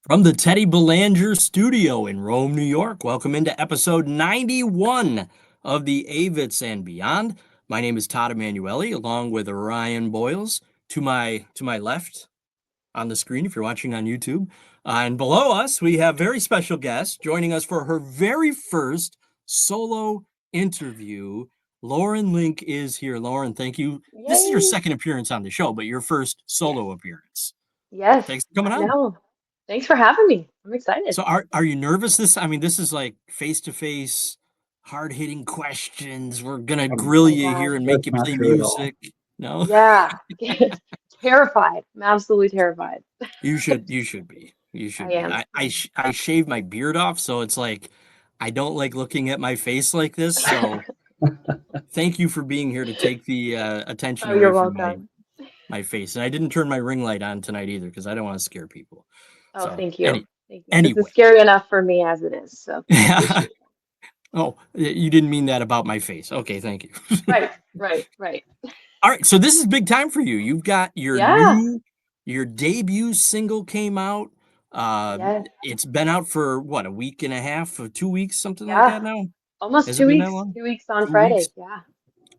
From the Teddy Belanger studio in Rome, New York, welcome into episode 91 of the Avetts and Beyond. My name is Todd Emanuele, along with Ryan Boyles to my left on the screen if you're watching on YouTube. And below us, we have very special guest joining us for her very first solo interview. Lauren Link is here. Lauren, thank you. This is your Yay! second appearance on the show, but your first Yes, solo appearance. yes, Thanks for coming I on. know. Thanks for having me. I'm excited. So are you nervous this is like face to face, hard hitting questions. We're gonna grill Oh you here gosh. and make That's you not play true at all. music. No, Yeah. Terrified. I'm absolutely terrified. you should be. You I should be. am. I shave my beard off, so it's like I don't like looking at my face like this. So thank you for being here to take the attention Oh, you're away from welcome. my face. And I didn't turn my ring light on tonight either because I don't want to scare people. Oh, So thank you. Thank you. This is anyway. scary enough for me as it is, so I appreciate it. Oh, you didn't mean that about my face. Okay, thank you. Right, right, right. All right, so this is big time for you. You've got Yeah. your debut single came out. Uh, Yes. it's been out for what, a week and a half, or 2 weeks, something like Yeah. that now. Almost Has it two been that weeks. long? 2 weeks on 2 weeks. Friday. Yeah.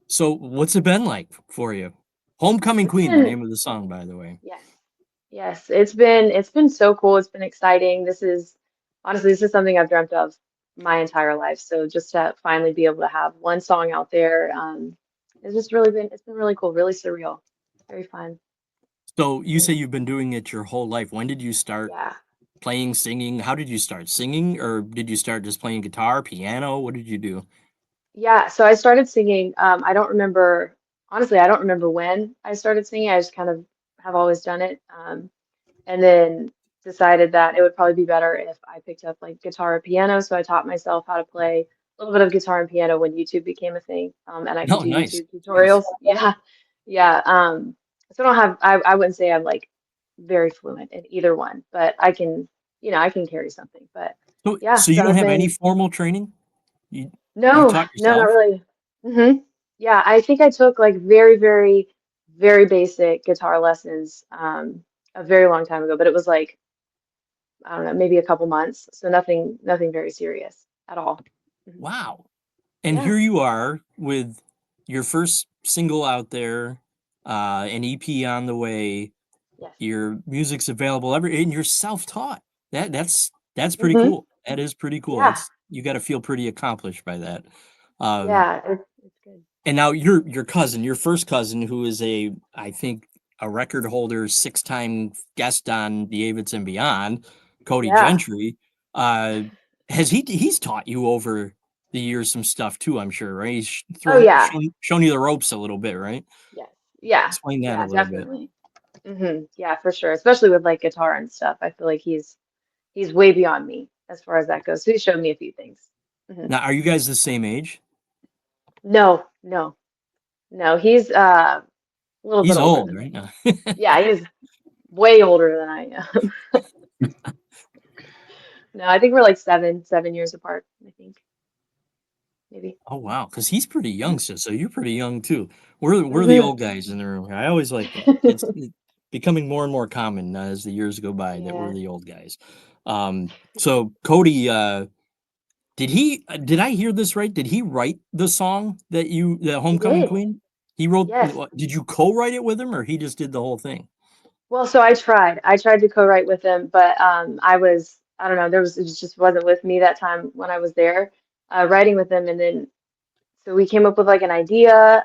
So what's it been like for you? Homecoming It's Queen, the been name of the song, by the way. Yes. Yes. It's been so cool. It's been exciting. This is something I've dreamt of my entire life. So just to finally be able to have one song out there, it's been really cool, really surreal, very fun. So you Yeah. say you've been doing it your whole life. When did you start Yeah. playing, singing? How did you start singing, or did you start just playing guitar, piano? What did you do? Yeah, so I started singing. I don't remember, honestly, I don't remember when I started singing. I just kind of have always done it. And then decided that it would probably be better if I picked up like guitar or piano. So I taught myself how to play a little bit of guitar and piano when YouTube became a thing, and I could Oh, do nice. YouTube tutorials. Yeah, yeah. So I don't have, I wouldn't say I'm like very fluent in either one, but I can carry something. But yeah, So you so don't I've have any been, formal training? You no, taught no, not yourself? really. Yeah, I think I took like very, very, very basic guitar lessons, a very long time ago, but it was like, I don't know, maybe a couple months. So nothing very serious at all. Mhm. Wow. And Yeah. here you are with your first single out there, an EP on the way, Yes. your music's available and you're self-taught. That's pretty Hmm. cool. That is pretty cool. Yeah. That's you gotta feel pretty accomplished by that. Um, Yeah. It's good. and now your cousin, your first cousin, who is I think, a record holder, six-time guest on the Avetts and Beyond, Cody Yeah. Gentry, uh, he's taught you over the years some stuff too, I'm sure, right? He's Oh yeah. shown you the ropes a little bit, right? Yes. Yeah. Explain that a Yeah, little bit. definitely. Yeah, for sure. Especially with like guitar and stuff. I feel like he's way beyond me as far as that goes. So he showed me a few things. Hmm. Now, are you guys the same age? No, no, no. He's a little bit He's older old, than right? me. No. Yeah, he's way older than I am. No, I think we're like seven years apart, I think, maybe. Oh, wow, because he's pretty young, Mhm. so you're pretty young too. We're the Hmm. old guys in the room here. I always like that. It's becoming more and more common as the years go by that we're Yeah, the old guys. So Cody, did I hear this right? Did he write the song the he Homecoming did. Queen? He wrote Yes. did you co-write it with him or he just did the whole thing? Well, so I tried. I tried to co-write with him, but I don't know, it just wasn't with me that time when I was there, writing with him. And then so we came up with like an idea.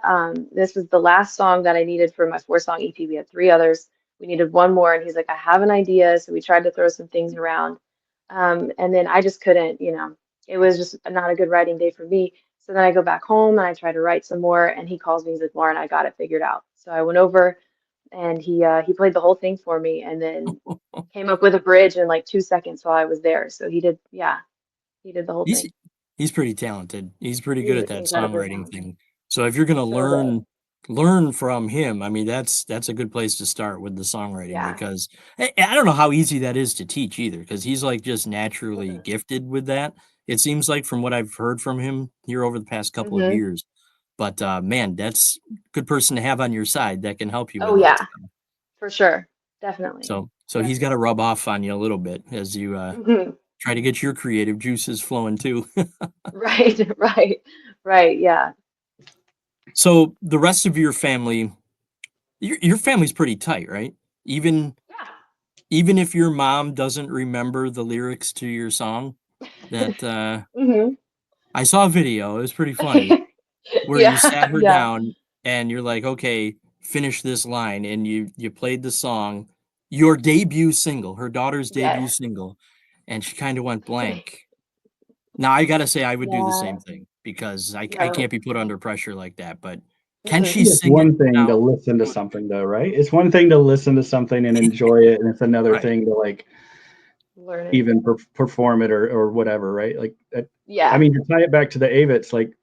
This was the last song that I needed for my four-song EP. We had three others. We needed one more, and he's like, I have an idea. So we tried to throw some things around. And then I just couldn't, it was just not a good writing day for me. So then I go back home and I try to write some more, and he calls me. He's like, Lauren, I got it figured out. So I went over and he played the whole thing for me, and then came up with a bridge in like 2 seconds while I was there. So he did, yeah, he did the whole He's thing. he's pretty talented. He's pretty good He's at that incredibly songwriting talented. thing. So if you're gonna So good. learn from him, I mean, that's a good place to start with the songwriting Yeah. because I don't know how easy that is to teach either, because he's like just naturally Mhm. gifted with that. It seems like from what I've heard from him here over the past couple of Mhm. years. But man, that's a good person to have on your side that can help you Oh with that yeah, stuff. for sure. Definitely. So So he's got to rub off on you a little bit as you Hmm. try to get your creative juices flowing too. Right, right, right. Yeah. So the rest of your family, your family's pretty tight, right? Even Yeah. even if your mom doesn't remember the lyrics to your song, that Hmm. I saw a video, it was pretty funny, where you Yeah, sat her yeah, down and you're like, "Okay, finish this line," and you played the song, your debut single, her daughter's debut yes. single, and she kinda went blank. Now I gotta say I would do the same Yeah, thing because I no. can't be put under pressure like that, but can Mm-mm. she It's sing it one thing now to listen to fluently? something though, right? It's one thing to listen to something and enjoy it, and it's another Right. thing to like Learn it. even perform it or whatever, right? Like, I Yeah. mean, to tie it back to the Avets, like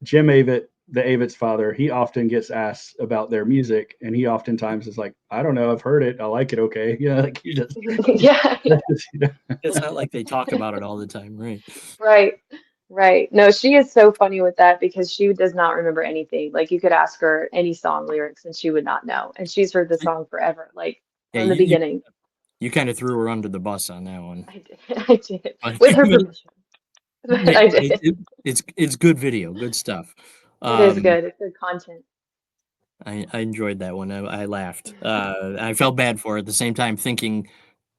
Jim Avett, the Avets father, he often gets asked about their music, and he oftentimes is like, "I don't know, I've heard it, I like it, okay." You know, like he just, Yeah, yeah. you know? It's not like they talk about it all the time, right? Right. Right. No, she is so funny with that because she does not remember anything. Like you could ask her any song lyrics and she would not know. And she's heard the See song forever, like yeah, from the beginning. you kinda threw her under the bus on that one, I did. I did. but With her permission. But yeah, I did. it's good video, good stuff. It is Um, good. It's good content. I enjoyed that one, I laughed. I felt bad for her at the same time thinking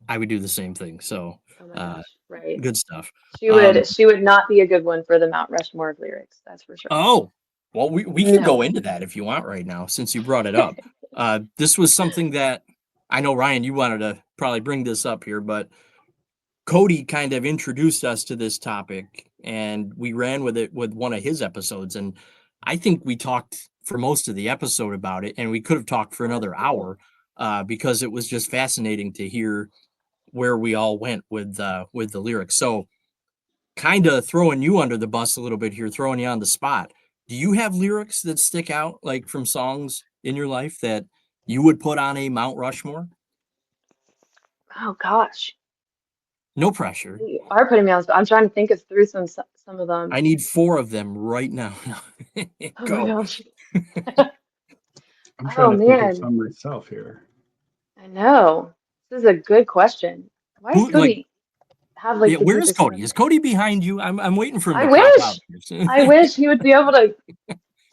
I would do the same thing, so, Oh my uh, gosh. Right. good stuff. She Um, would she would not be a good one for the Mount Rushmore of lyrics, that's for sure. oh, well, we could No. go into that if you want right now since you brought it up. This was something that I know, Ryan, you wanted to probably bring this up here, but Cody kind of introduced us to this topic and we ran with it with one of his episodes. And I think we talked for most of the episode about it, and we could have talked for Oh, that's another cool. hour because it was just fascinating to hear where we all went with the lyrics. So, kind of throwing you under the bus a little bit here, throwing you on the spot. Do you have lyrics that stick out, like from songs in your life that you would put on a Mount Rushmore? Oh gosh. No pressure. You are putting me on the spot. I'm trying to think of through some of them. I need 4 of them right now. Oh my Go. gosh. I'm trying Oh to think of man. some myself here. I know. This is a good question. Why does Who like Cody have yeah, like the where is deepest Cody? Is memory? Cody behind you? I'm waiting for him I to pop out wish. here. I wish he would be able to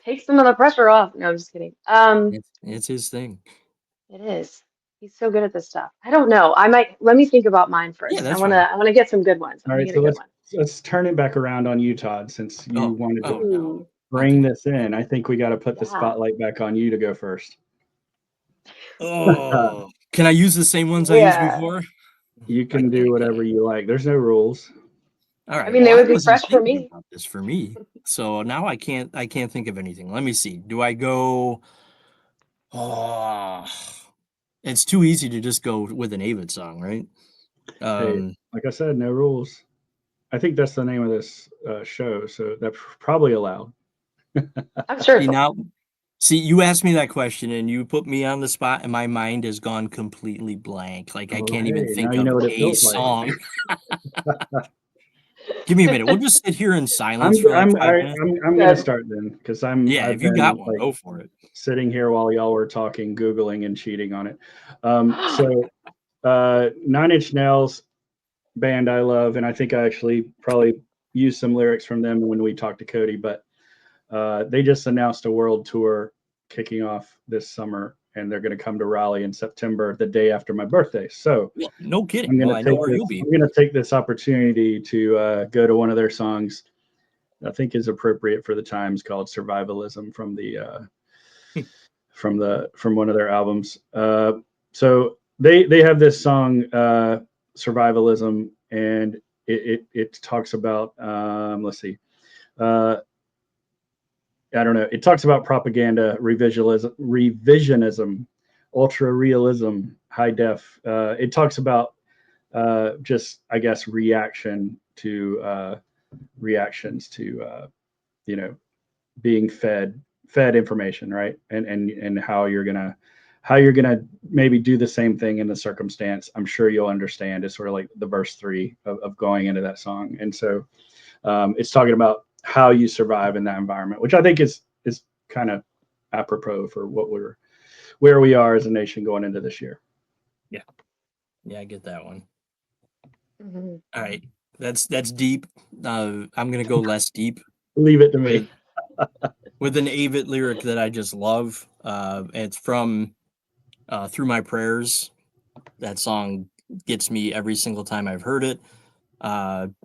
take some of the pressure off. No, I'm just kidding. It's his thing. It is. He's so good at this stuff. I don't know. I might let me think about mine Yeah, first. that's fine. I wanna get some good ones. I All wanna right, get a so good let's one. let's turn it back around on you, Todd, since you Oh, wanted to oh no. Ooh, bring Okay. this in. I think we got to put the yeah. spotlight back on you to go first. Oh, can I use the same ones I used Yeah. before? You I can do can't, can whatever I? you like. There's no rules. All I right. mean, Well, they I would be wasn't fresh for thinking me. about this for me. So now I can't think of anything. Let me see. Do I go oh it's too easy to just go with an Avid song, right? Hey, Um like I said, no rules. I think that's the name of this show, so that's probably allowed. I'm sure see it's now see you asked me that question and you put me on the spot and my mind has gone completely blank. Like I Oh, can't even hey, now think you of know what it a feels like. song. Give me a minute. We'll just sit here in silence I'm for like I'm 5 minutes. I'm gonna good. start then because Yeah, I've if you got been one, like go for it. sitting here while y'all were talking, googling and cheating on it. So Nine Inch Nails band I love, and I think I actually probably used some lyrics from them when we talked to Cody, but they just announced a world tour kicking off this summer, and they're going to come to Raleigh in September, the day after my birthday. So Well, no kidding. Well, I know where you'll be. I'm going to take this opportunity to go to one of their songs. I think is appropriate for the times, called "Survivalism" from the from one of their albums. So they have this song "Survivalism," and it talks about let's see. Uh, I don't know. It talks about propaganda, revisionism, ultra realism, high def. It talks about just, I guess, reactions to you know being fed information, right? And how you're gonna maybe do the same thing in the circumstance. I'm sure you'll understand. Is sort of like the verse 3 of going into that song, and so it's talking about how you survive in that environment, which I think is kind of apropos for where we are as a nation going into this year. Yeah. Yeah, I get that one. Mhm. All right. That's deep. I'm gonna go less deep Leave it to with me. with an Avett lyric that I just love. It's from Through My Prayers. That song gets me every single time I've heard it.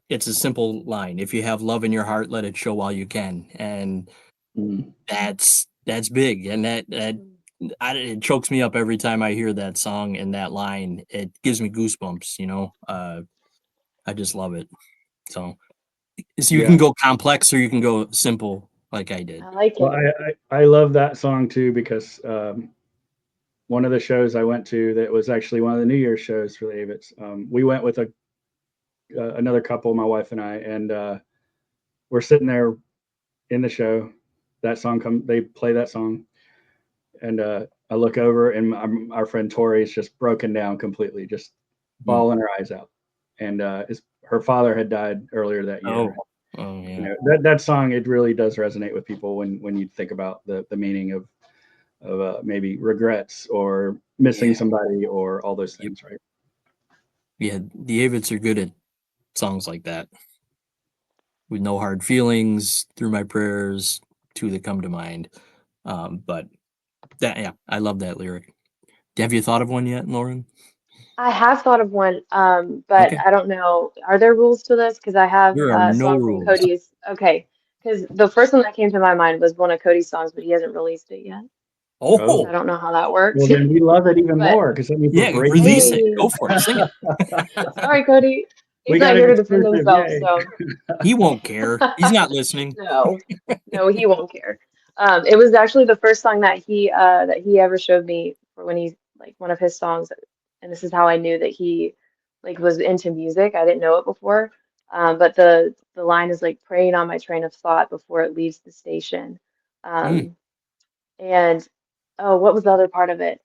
It's a simple line. If you have love in your heart, let it show while you can. And Mm. that's big. And that Mhm. it chokes me up every time I hear that song and that line. It gives me goosebumps, you know. I just love it. So you can Yeah. go complex or you can go simple like I did. I like Well, it. I love that song too because one of the shows I went to that was actually one of the New Year's shows for the Avets. We went with another couple, my wife and I, and we're sitting there in the show. That song they play that song, and I look over, and our friend Tori is just broken down completely, just Mm. bawling her eyes out. And her father had died earlier that Oh, year. oh You yeah. know, that song, it really does resonate with people when you think about the meaning of maybe regrets or missing Yeah. somebody or all those Yep. things, right? Yeah. The Avets are good at songs like that. With no hard feelings, through my prayers, two that come to mind. But that, yeah, I love that lyric. Have you thought of one yet, Lauren? I have thought of one, but Okay. I don't know. Are there rules to this? Because I have There are a no song from rules. Cody's. Okay, because the first one that came to my mind was one of Cody's songs, but he hasn't released it yet. So I Oh, Oh, don't know how that well, works. then we love it even But more because that means we're yeah, breaking release it. hey, Go for it. Sing it. sorry, Cody. We He's not got here an to defend exclusive. himself, Yay. so He won't care. He's not listening. no, no, he won't care. It was actually the first song that he ever showed me for when he like one of his songs, and this is how I knew that he like was into music. I didn't know it before, but the line is like praying on my train of thought before it leaves the station, Mm, um, and oh, what was the other part of it?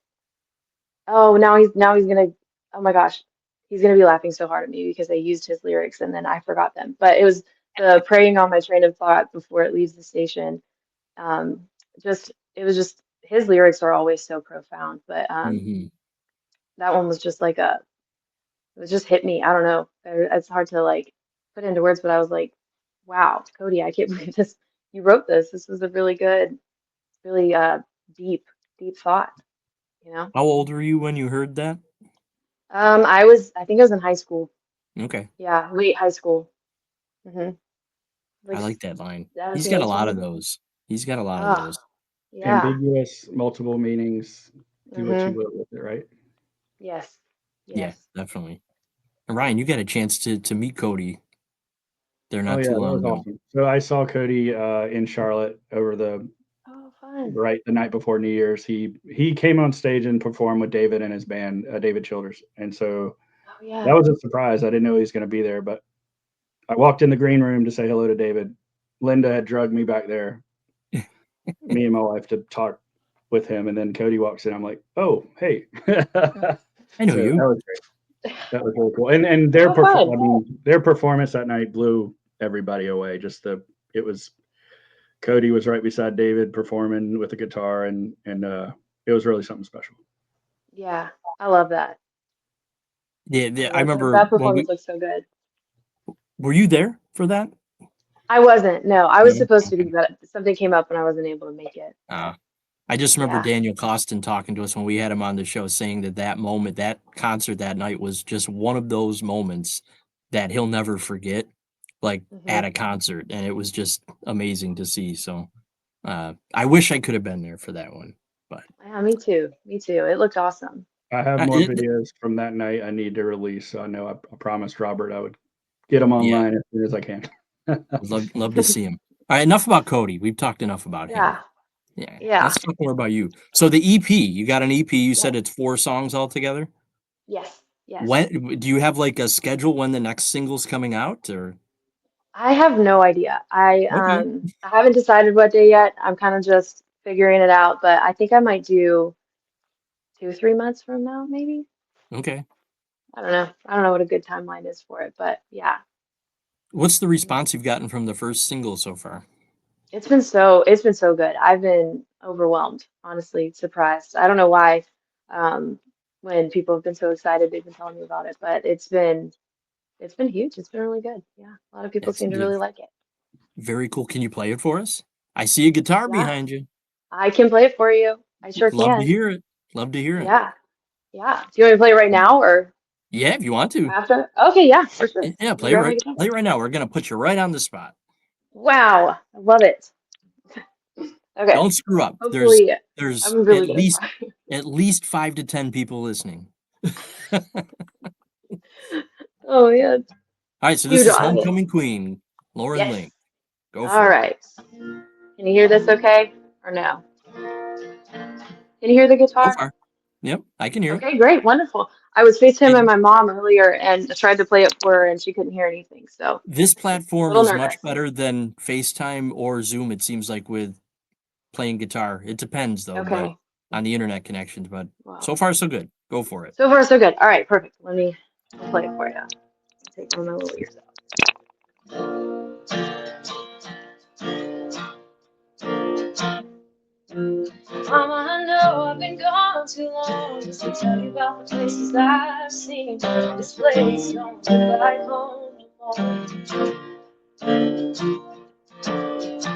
Oh, now he's gonna, oh my gosh, he's gonna be laughing so hard at me because I used his lyrics and then I forgot them. But it was the praying on my train of thought before it leaves the station. Um, just it was just his lyrics are always so profound, but hmm that one was just like it was just hit me. I don't know. It's hard to like put into words, but I was like, wow, Cody, I can't believe this. You wrote this. This was a really good, really deep, deep thought, you know? How old were you when you heard that? I think I was in high school. Okay. Yeah, late high school. hmm I Like like that line. He's 17, got a lot 18. of those. He's got a lot of Ah, those. yeah. Ambiguous, multiple meanings. Do what you hmm will with it, right? Yes. Yeah, Yes. definitely. And Ryan, you got a chance to meet Cody there Oh not yeah, too that long was ago. awesome. So I saw Cody in Charlotte over Oh, fun. the night before New Year's. He came on stage and performed with David and his band, David Childers, and so Oh, that yeah. was a surprise. I didn't know he was going to be there, but I walked in the green room to say hello to David. Linda had drugged me back there, me and my wife, to talk with him, and then Cody walks in. I'm like, oh, hey. I know So that you. was great. That was really cool. And Oh, fun. I mean, their performance that night blew everybody away. It was Cody was right beside David performing with the guitar, and it was really something special. Yeah. I love that. Yeah, I I love that. remember That when performance looks so good. were you there for that? I wasn't. No, I was No. supposed to be, Okay. but something came up and I wasn't able to make it. Uh, But I just remember yeah. Daniel Costin talking to us when we had him on the show, saying that that moment, that concert that night was just one of those moments that he'll never forget, like hmm at a concert, and it was just amazing to see. So I wish I could have been there for that one, but Yeah, me too. Me too. It looked awesome. I have more it, videos from that night I need to release. So I know I promised Robert I would get them yeah, online as soon as I can. would love to see him. All right, enough about Cody. We've talked enough about him. Yeah. Yeah, Yeah. let's talk more about you. So the EP, you got an EP. You Yep. said it's 4 songs altogether. Yes. Yes. When do you have like a schedule when the next single's coming out, or I have no idea. okay, I haven't decided what day yet. I'm kind of just figuring it out, but I think I might do 2, 3 months from now, maybe. okay. I don't know. I don't know what a good timeline is for it, but yeah. What's the Mhm. response you've gotten from the first single so far? It's been so good. I've been overwhelmed, honestly, surprised. I don't know why. Um, when people have been so excited, they've been telling me about it. But it's been huge. It's been really good. Yeah, a lot of people It's seem to really like it. very cool. Can you play it for us? I see a guitar Yeah, behind you. I can play it for you. I sure Love to can. hear it. Love to hear it. Yeah, yeah. Do you want me to play it right now or Yeah, if you want to. after? Okay, yeah, for sure. Yeah, Let me grab my guitar. play it right now. We're gonna put you right on the spot. Wow, I love it. Okay, Don't screw up. hopefully There's I'm really good at that. at least 5 to 10 people listening. Oh yeah, All right, so you this is got it. Homecoming Queen, Lauren Yes. Link. Go All for it. right. Can you hear this okay or no? Can you hear the So guitar? far. Yep, I can hear it. Okay, great, wonderful. I was FaceTiming And my mom earlier and tried to play it for her and she couldn't hear anything. So this a platform little is much nervous. better than FaceTime or Zoom, it seems like, with playing guitar. It depends though, but Okay. on the internet connections, but Well, so far so good. Go for it. so far so good. All right, perfect. I'll play it for you. Take one of my little ears out. Mama, I know I've been gone too long just to tell you about the places I've seen. This place don't look like home anymore.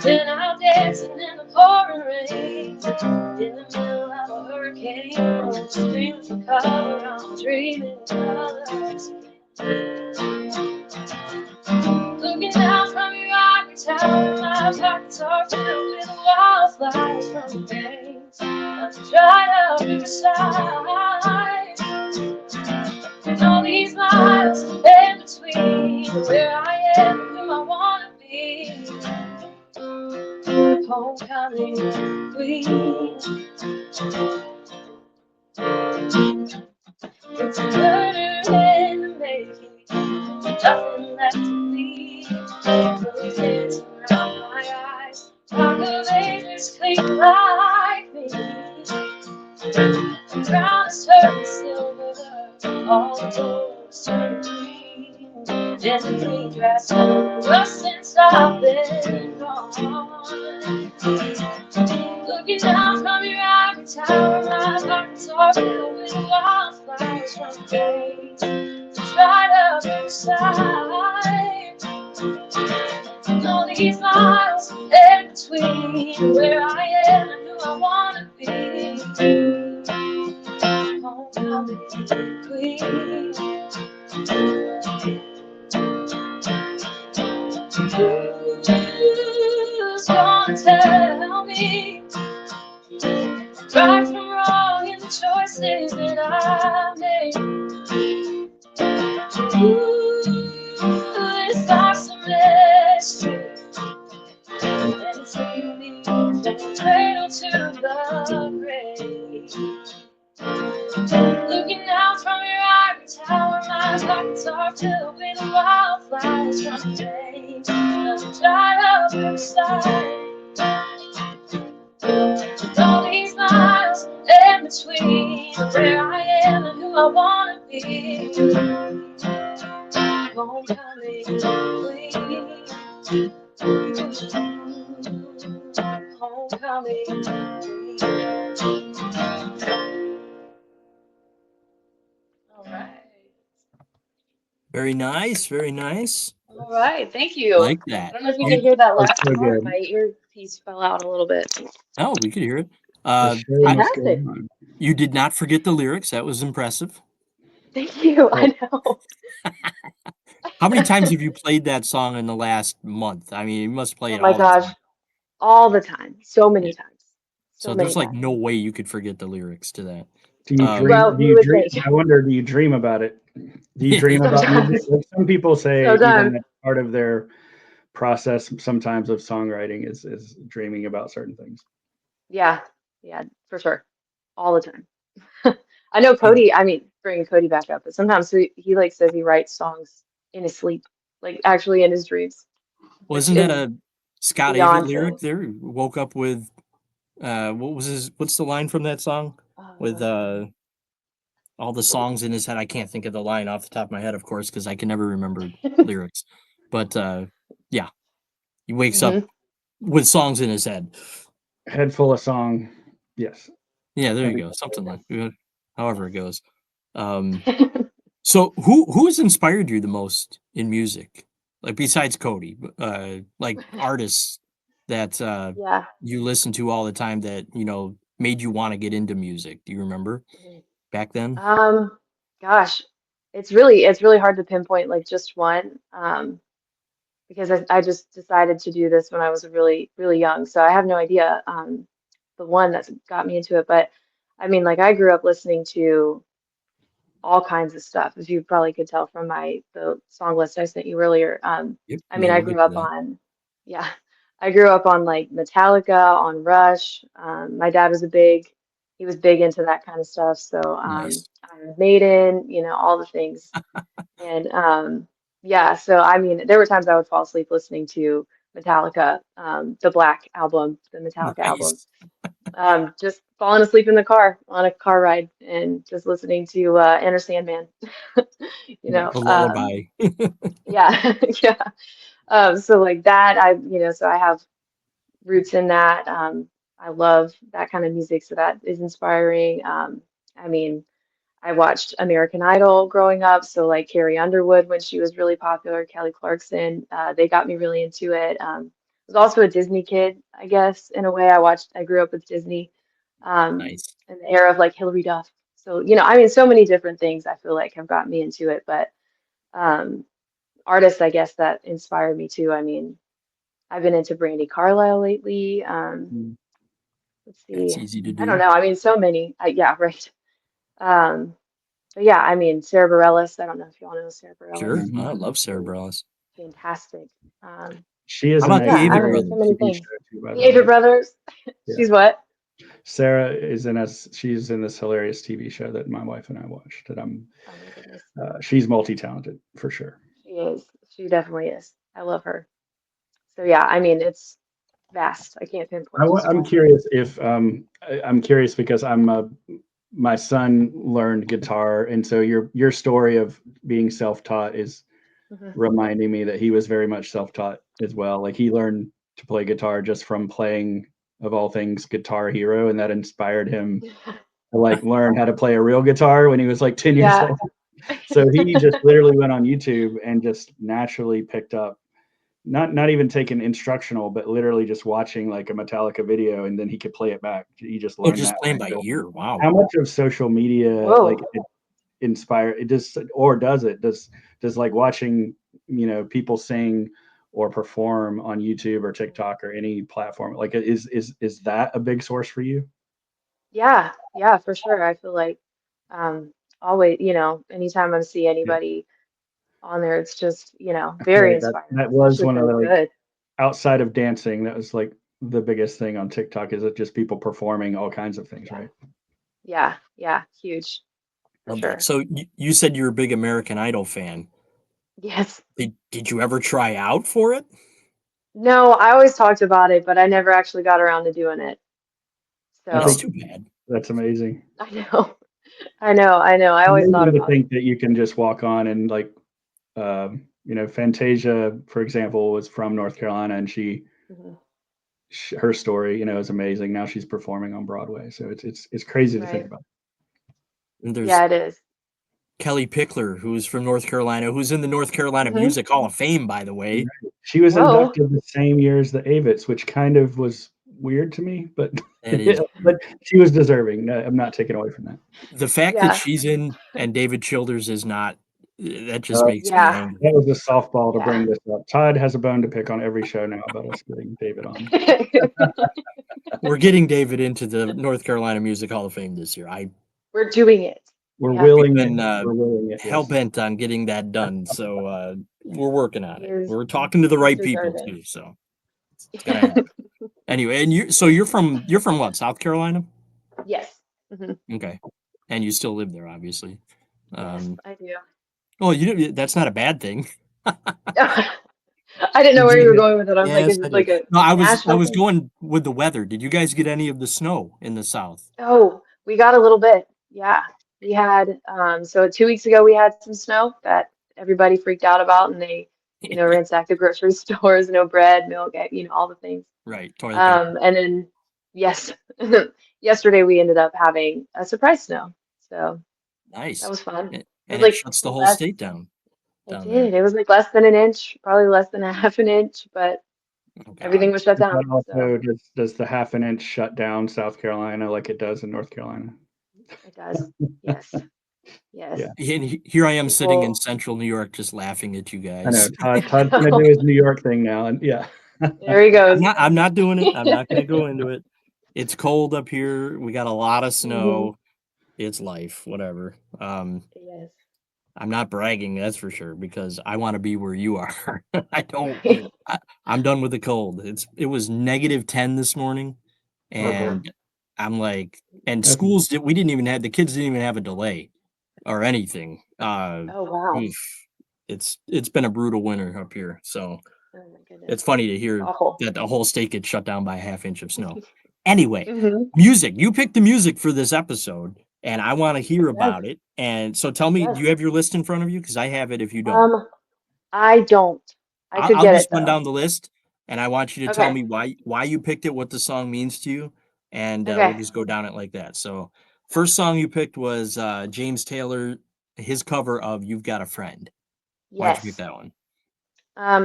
Been out dancing in the pouring rain, in the middle of a hurricane, screaming for cover, I'm dreaming of colors. Looking down from your ivory tower, my pockets are filled with wildflowers from the banks of the dried up riverside. And all these miles in between where I am and who I wanna be. Homecoming queen. It's a murder in the making, nothing left to leave. Really dancing around my eyes, talk of ages clean like me. The ground is turning silver, all the roads turn green. And the green grass rust since I've been gone. Looking down from your ivory tower, my pockets are filled with wildflowers from days to dried up riverside. And all these miles in between where I am and who I wanna be. Homecoming queen. Who's gonna tell me right from wrong in the choices that I made? Ooh, this life's a mystery, and it's taking me from the cradle to the grave. Looking out from your ivory tower, my pockets are filled with wildflowers from the days of dried up riverside. With all these miles in between where I am and who I wanna be. Homecoming queen. Homecoming queen. All right. Very nice, very nice. All right. Thank you. Like I that. don't know if you Oh, can hear that that's last so part. good. My earpiece fell out a little bit. Oh, we could hear it. The show must go Fantastic. on. You did not forget the lyrics. That was impressive. Thank you. Oh, I know. How many times have you played that song in the last month? I mean, you must play Oh it my all the gosh. time. All the time. So Yeah. many times. So So many there's like times. no way you could forget the lyrics to that. do you dream? Well, Do you you would dream? think. I wonder. Do you dream about it? Do you dream about music? Sometimes. Like some people say, even Sometimes. that part of their process sometimes of songwriting is dreaming about certain things. Yeah. Yeah, for sure. All the time. I know It- Cody, I mean, bringing Cody back up, but sometimes he like says he writes songs in his sleep, like actually in his dreams, which Wasn't that is a Scott Avett beyond lyric silly. there? Woke up with what's the line from that song? With Uh, all the songs in his head. I can't think of the line off the top of my head, of course, because I can never remember lyrics. But yeah, he wakes up hmm with songs in his head. Head full of song. Yes, Yeah, there I you think go. that's what Something it like is. that. however it goes. So who's inspired you the most in music? Like besides Cody, like artists that Yeah. you listen to all the time that, made you want to get into music. Do you remember Mhm. back then? Gosh, it's really hard to pinpoint like just one, because I just decided to do this when I was really, really young. So I have no idea, the one that's got me into it. But I mean, like I grew up listening to all kinds of stuff, as you probably could tell from the song list I sent you earlier. Yep. I mean, Yeah, I we'll get grew to up that. on, yeah, I grew up on like Metallica, on Rush. My dad he was big into that kind of stuff. So, Nice. Iron Maiden, all the things. And yeah, so I mean, there were times I would fall asleep listening to Metallica, the Black album, the Metallica album. Nice. Just falling asleep in the car on a car ride and just listening to Enter Sandman. Nice. The lullaby. Yeah, yeah. So like that, so I have roots in that. I love that kind of music, so that is inspiring. I mean, I watched American Idol growing up, so like Carrie Underwood when she was really popular, Kelly Clarkson, they got me really into it. I was also a Disney kid, I guess, in a way. I grew up with Disney, Nice. in the era of like Hilary Duff. So, I mean, so many different things I feel like have got me into it, but um, artists, I guess, that inspired me too. I mean, I've been into Brandy Carlisle lately. Mm. Let's That's see. easy to I don't do. know. I mean, so many. Yeah, right. Um, But yeah, I mean, Sarah Bareilles, I don't know if you all know Sarah Bareilles. Sure. Mhm. I love Sarah She's Bareilles. fantastic. Um, She is How in about a the yeah, I Avett don't know, so Brothers? many TV things. show too, by The the Avett way. Brothers, Yeah. she's what? Sarah is in us. She's in this hilarious TV show that my wife and I watched. That I'm. Oh my goodness. She's multi-talented for sure. She is. She definitely is. I love her. So yeah, I mean, it's vast. I can't pinpoint just I'm one. curious if I'm curious because my son learned guitar, and so your story of being self-taught is Mhm. reminding me that he was very much self-taught as well. Like he learned to play guitar just from playing, of all things, Guitar Hero, and that inspired him to like learn how to play a real guitar when he was like 10 years Yeah. old. So he just literally went on YouTube and just naturally picked up, not even taking instructional, but literally just watching like a Metallica video, and then he could play it back. He just Oh, learned just that playing way. by So ear. Wow. how much of social media like Whoa. it inspire it does, or does it does like watching people sing or perform on YouTube or TikTok or any platform, like is that a big source for you? Yeah, yeah, for sure. I feel like always, anytime I see Yeah. anybody on there, it's just, I feel very like inspiring, that was especially if one of they're the, like, good. outside of dancing, that was like the biggest thing on TikTok, is it just people performing all kinds of things, Yeah. right? Yeah, yeah, huge for Love that. sure. So you said you're a big American Idol fan. Yes. Did you ever try out for it? No, I always talked about it, but I never actually got around to doing it. I That's So too think bad. that's amazing. I know, I know. I always thought Amazing to about it. think that you can just walk on and like, Fantasia, for example, was from North Carolina, and Mhm. her story, is amazing. Now she's performing on Broadway, so it's crazy to think Right. about. And there's Yeah, it is. Kelly Pickler, who's from North Carolina, who's in the North Carolina Mm-hmm. Music Hall of Fame, by the way. She was Whoa. inducted the same year as the Avets, which kind of was weird to me, but That is but weird. she was deserving. No, I'm not taking away from that. The fact that Yeah. she's in and David Childers is not, that just Uh, makes me Yeah. angry. that was a softball to Yeah. bring this up. Todd has a bone to pick on every show now about us getting David on. We're getting David into the North Carolina Music Hall of Fame this year. We're doing it. We're We have to. We've willing it. been We're willing it. hell Yes. bent on getting that done, so we're working on He it. is, We're talking to the he's right people deserving. too, so it's gonna happen. Anyway, and you're from what, South Carolina? Yes. Hmm. Okay, and you still live there, obviously. Yes, Um, I do. well, that's not a bad thing. I didn't know Did where you you were get? going with it. I was like, Yes, is I it did. like a No, I national was thing? going with the weather. Did you guys get any of the snow in the South? Oh, we got a little bit. Yeah. We had, so 2 weeks ago we had some snow that everybody freaked out about and they, ransacked the grocery stores, no bread, milk, all the things. Right, toilet paper. And then yes, yesterday we ended up having a surprise snow. So that Nice. was fun. It was And it like shuts the whole less. state down It there. did. It was like less than an inch, probably less than a half an inch, but Oh God. everything was shut Is that down. So also does the half an inch shut down South Carolina like it does in North Carolina? it does. Yes. Yes. Yeah, And here I am sitting in People. central New York just laughing at you I know. guys. Todd's gonna do his New York thing now, and yeah. There he goes. I'm not doing it. I'm not gonna go into it. It's cold up here. We got a lot of Hmm. snow. It's life, whatever. Yes. I'm not bragging, that's for sure, because I want to be where you are. I don't. I'm done with the cold. It was -10 this morning, Uh-huh. and I'm like, and That's we didn't even have the kids didn't even have a delay or anything. Oh wow. Oof, it's been a brutal winter up here, so Oh my goodness. it's funny to It's hear awful. that the whole state gets shut down by a half inch of snow. Anyway, Hmm. music. You picked the music for this episode, and I want to hear Yes. about it. And so tell me, do Yes. you have your list in front of you? Because I have it if you don't. Um, I don't. I could I'll get just it run though. down the list, and I want you to tell Okay. me why you picked it, what the song means to you, and we'll Okay. just go down it like that. So, Sounds first good. song you picked was James Taylor, his cover of "You've Got a Friend." Why'd you pick Yes. that one?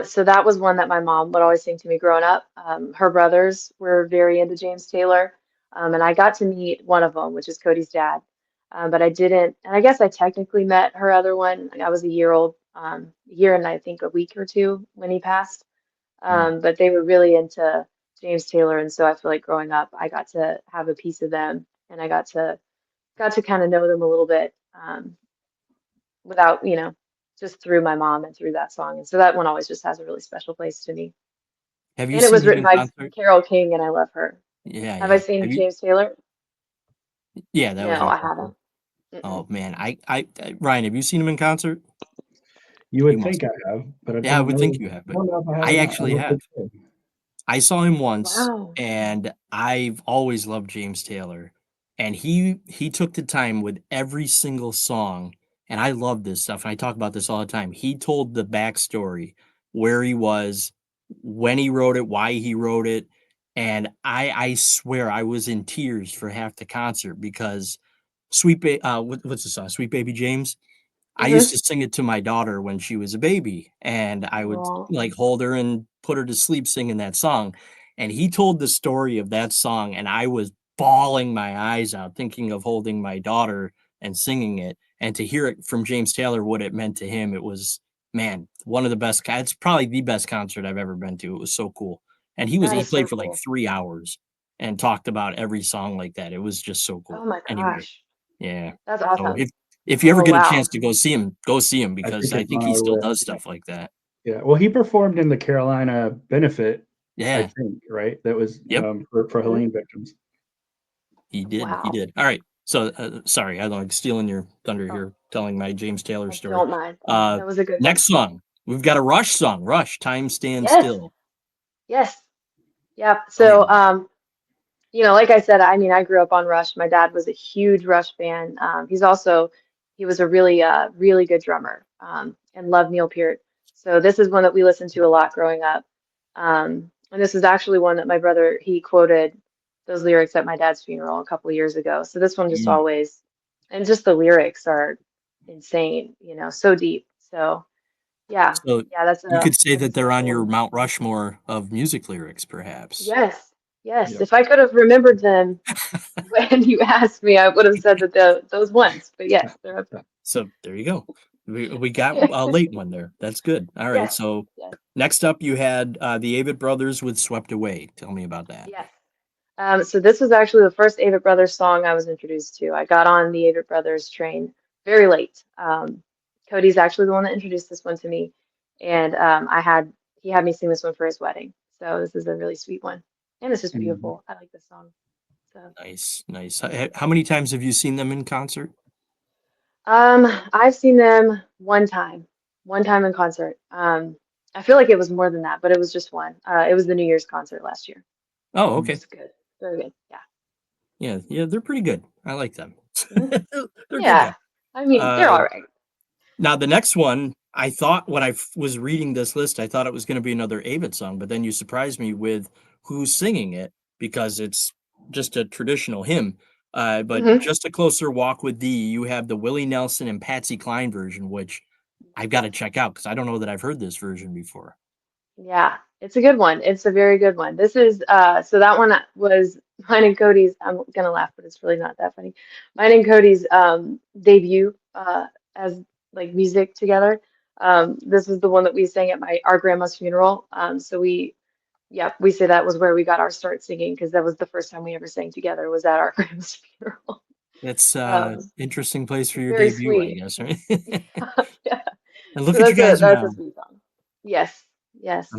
So that was one that my mom would always sing to me growing up. Her brothers were very into James Taylor, and I got to meet one of them, which is Cody's dad. But I didn't, and I guess I technically met her other one. I was a year old, a year and I think a week or two when he passed. Hmm. But they were really into James Taylor, and so I feel like growing up, I got to have a piece of them, and I got to kind of know them a little bit. Without, just through my mom and through that song. And so that one always just has a really special place to me. Have you And it seen was him written in by concert? Carole King, and I love her. Yeah, Have I yeah. seen Have you? James Taylor? Yeah, that was No, in I concert. haven't. Mm-mm. Oh man, Ryan, have you seen him in concert? You You would must. think I have, but I Yeah, I don't would know. think you have, I but don't know if I have I or not. I actually don't have. think so. I saw him once, Wow. and I've always loved James Taylor, and he took the time with every single song, and I love this stuff, and I talk about this all the time. He told the backstory, where he was, when he wrote it, why he wrote it, and I swear I was in tears for half the concert because what's the song? Sweet Baby James? I used Mm-hmm. to sing it to my daughter when she was a baby, and I would, Oh, like, hold her and put her to sleep singing that song, and he told the story of that song, and I was bawling my eyes out thinking of holding my daughter and singing it, and to hear it from James Taylor, what it meant to him, it was, man, one of the best it's probably the best concert I've ever been to. It was so cool, and that he is so played for, like, cool. 3 hours and talked about every song like that. It was just so Oh cool. my Anyway, gosh. yeah. That's So awesome. if you ever Oh get a chance wow. to go see him I because think I it's think on he our still list. does stuff like that. Yeah. Well, he performed in the Carolina benefit, I Yeah. think, right? That was Yep. for Hmm. Helene victims. He did. He Wow. did. All right. So, sorry, I like stealing your thunder Oh, here, telling my James Taylor I story. don't mind. Uh, That was a good one. Next song, we've got a Rush song. Rush, "Time Stands Yes. Still." Yes. Yep. Tell me So, about that. like I said, I mean, I grew up on Rush. My dad was a huge Rush fan. He was a really, really good drummer, and loved Neil Peart. So this is one that we listened to a lot growing up. And this is actually one that my brother, he quoted those lyrics at my dad's funeral a couple years ago. So this one just Mm. always, and just the lyrics are insane, so deep. So yeah, So yeah, you could say that's a that they're on special your one. Mount Rushmore of music lyrics, perhaps. Yes, yes. Yep. If I could have remembered them when you asked me, I would have said that those ones. But yes, they're up So there you go. We got there. a late one there. That's good. All right. Yes, So yes, next up, you had the Avett Brothers with "Swept Away." Tell me about that. yes. So this was actually the first Avett Brothers song I was introduced to. I got on the Avett Brothers train very late. Cody's actually the one that introduced this one to me, and he had me sing this one for his wedding. So this is a really sweet one, and it's just Mhm. beautiful. I like this song. So. Nice, nice. How many times have you seen them in concert? I've seen them one time in concert. I feel like it was more than that, but it was just one. It was the New Year's concert last year. Oh, It okay. was good, very good. Yeah. Yeah, yeah, they're pretty good. I like them. Mhm. They're good Yeah. guys. I mean, they're Uh, all right. Now the next one, I thought when was reading this list, I thought it was going to be another Avett song, but then you surprised me with who's singing it because it's just a traditional hymn. But Hmm. Just a Closer Walk with Thee, you have the Willie Nelson and Patsy Cline version, which I've got to check out because I don't know that I've heard this version before. Yeah, it's a good one. It's a very good one. This is so that one was mine and Cody's. I'm gonna laugh, but it's really not that funny. Mine and Cody's debut as like music together. This was the one that we sang at my our grandma's funeral. So we say that was where we got our start singing because that was the first time we ever sang together was at our grandma's funeral. That's Um, interesting place for it's your very debut, I sweet. guess, right? Yeah. And So look at you guys that's a now. sweet song. Yes, yes.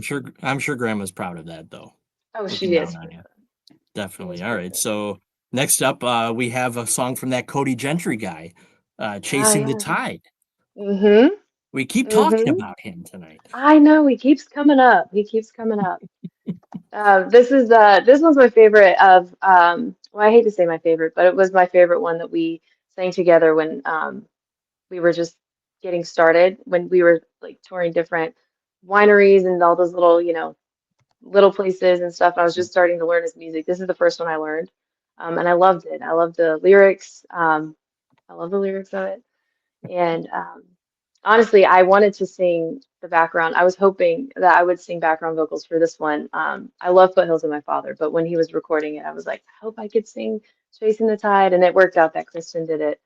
I'm sure Grandma's proud of that though, Oh, looking she down is on for you. sure. She Definitely. is All for right. sure. So next up, we have a song from that Cody Gentry guy, Yeah, "Chasing the yeah. Tide." Mm-hmm. We keep talking Mm-hmm. about him tonight. I know he keeps coming up. He keeps coming up. This one's my favorite of well, I hate to say my favorite, but it was my favorite one that we sang together when we were just getting started, when we were like touring different wineries and all those little, little places and stuff. I was just starting to learn his music. This is the first one I learned. And I loved it. I loved the lyrics. I love the lyrics of it. And honestly, I wanted to sing the background. I was hoping that I would sing background vocals for this one. I love Foothills of My Father, but when he was recording it, I was like, I hope I could sing Chasing the Tide. And it worked out that Kristen did it.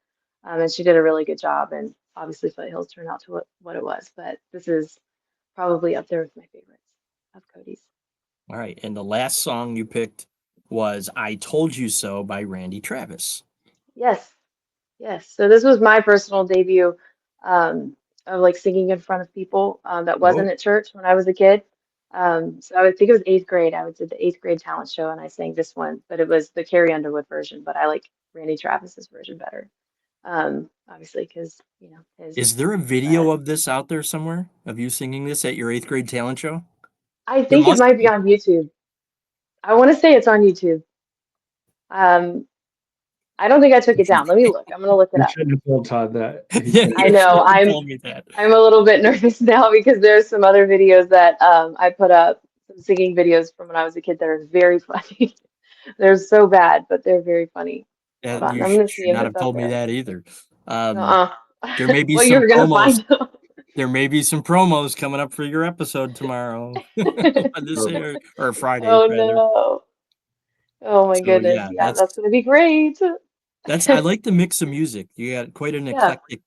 And she did a really good job. And obviously, Foothills turned out to what it was. But this is probably up there with my favorites of Cody's. All right. And the last song you picked was "I Told You So" by Randy Travis. Yes. Yes, so this was my personal debut of like singing in front of people that Oh, wasn't at church when I was a kid. So I would think it was eighth grade. I would did the eighth grade talent show and I sang this one, but it was the Carrie Underwood version. But I like Randy Travis's version better, obviously, because his. is there a Uh, video of this out there somewhere of you singing this at your eighth grade talent show? I There think it must might be be. on YouTube. I want to say it's on YouTube. Um, I don't think I took it down. Let me look. I'm gonna look it You up. shouldn't have told Todd that. He Yeah, said, I you know. should have told me that. I'm a little bit nervous now because there's some other videos that I put up, some singing videos from when I was a kid that are very funny. They're so bad, but they're very funny. Hold on, You I'm gonna see should if not it's have up told me there. that either. Um, Uh-uh. there may be Well, you some were gonna promos. find them. There may be some promos coming up for your episode tomorrow on this "Oh, air or Friday Oh rather. no. Oh my So goodness. yeah, Yeah, that's gonna be great. that's I like the mix of music. You got quite an Yeah. eclectic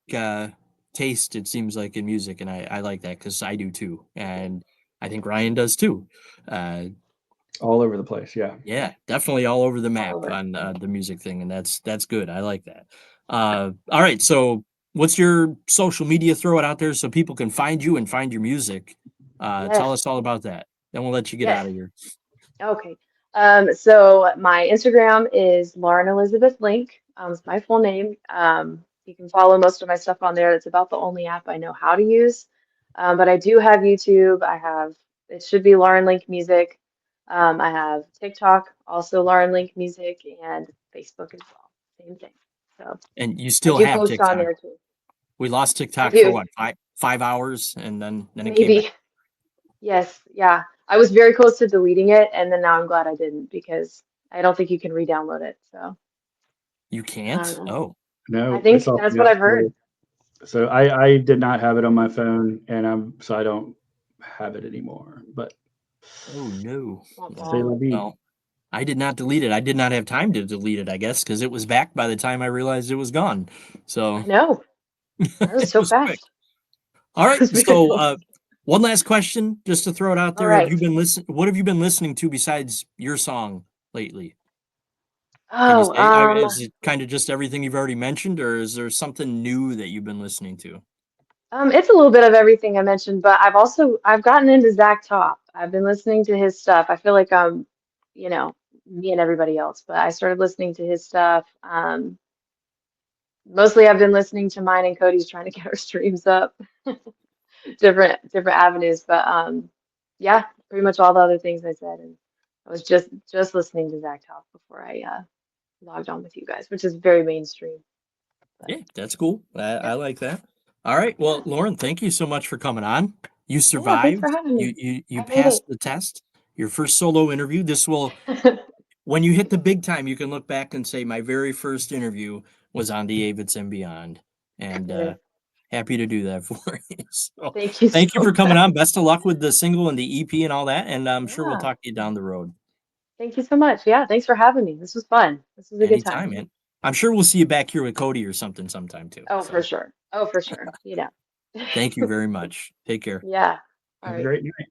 taste, it seems like, in music, and I like that because I do too, and I think Ryan does too. Uh, all over the place." Yeah. yeah, definitely all over the All map over. on the music thing, and that's good. I like that. All right, so what's your social media? Throw it out there so people can find you and find your music. Tell Yes. us all about that. Then we'll let you get Yes. out of here. Okay. So my Instagram is Lauren Elizabeth Link. It's my full name. You can follow most of my stuff on there. It's about the only app I know how to use. But I do have YouTube. It should be Lauren Link Music. I have TikTok, also Lauren Link Music, and Facebook as well. Same thing. So And you I still do have post on TikTok. there too. We lost I TikTok for do, what, 5 hours, and then it came back. maybe. Yes, yeah. I was very close to deleting it, and then now I'm glad I didn't because I don't think you can re-download it. So You I don't can't? know. Oh, I No, it's think off that's the what App I've heard. Store. So I did not have it on my phone, and so I don't have it anymore. But oh no. Womp say Oh, la womp. vie. well, I did not delete it. I did not have time to delete it, I guess, because it was back by the time I realized it was gone. I So know. That was it so was quick. fast. All That right. was very So fast. one last question, just to throw it out All there. Have right. you been what have you been listening to besides your song lately? Can you Oh, say, is it kind of just everything you've already mentioned, or is there something new that you've been listening to? it's a little bit of everything I mentioned, but I've gotten into Zach Top. I've been listening to his stuff. I feel like you know, me and everybody else, but I started listening to his stuff. Mostly I've been listening to mine and Cody's trying to get our streams up. Different avenues, but yeah, pretty much all the other things I said, and I was just listening to Zach talk before I logged on with you guys, which is very mainstream. But Yeah, that's cool. I yeah, like that. All right. Well, yeah, Lauren, thank you so much for coming on. You yeah. Thanks for survived. having me. You I made passed the test. Your first solo interview. This will it. when you hit the big time, you can look back and say, my very first interview was on the Avetts and Beyond. And Yes. happy to do that for you. So Thank you thank you so for coming much. on. Best of luck with the single and the EP and all that. And I'm sure we'll Yeah. talk to you down the road Thank you so much. Yeah, thanks for having me. This was fun. This was a good time. anytime, man. I'm sure we'll see you back here with Cody or something sometime too. Oh, for So sure. Oh, for sure. thank you very much. Take care. Yeah. All Have a right. great night.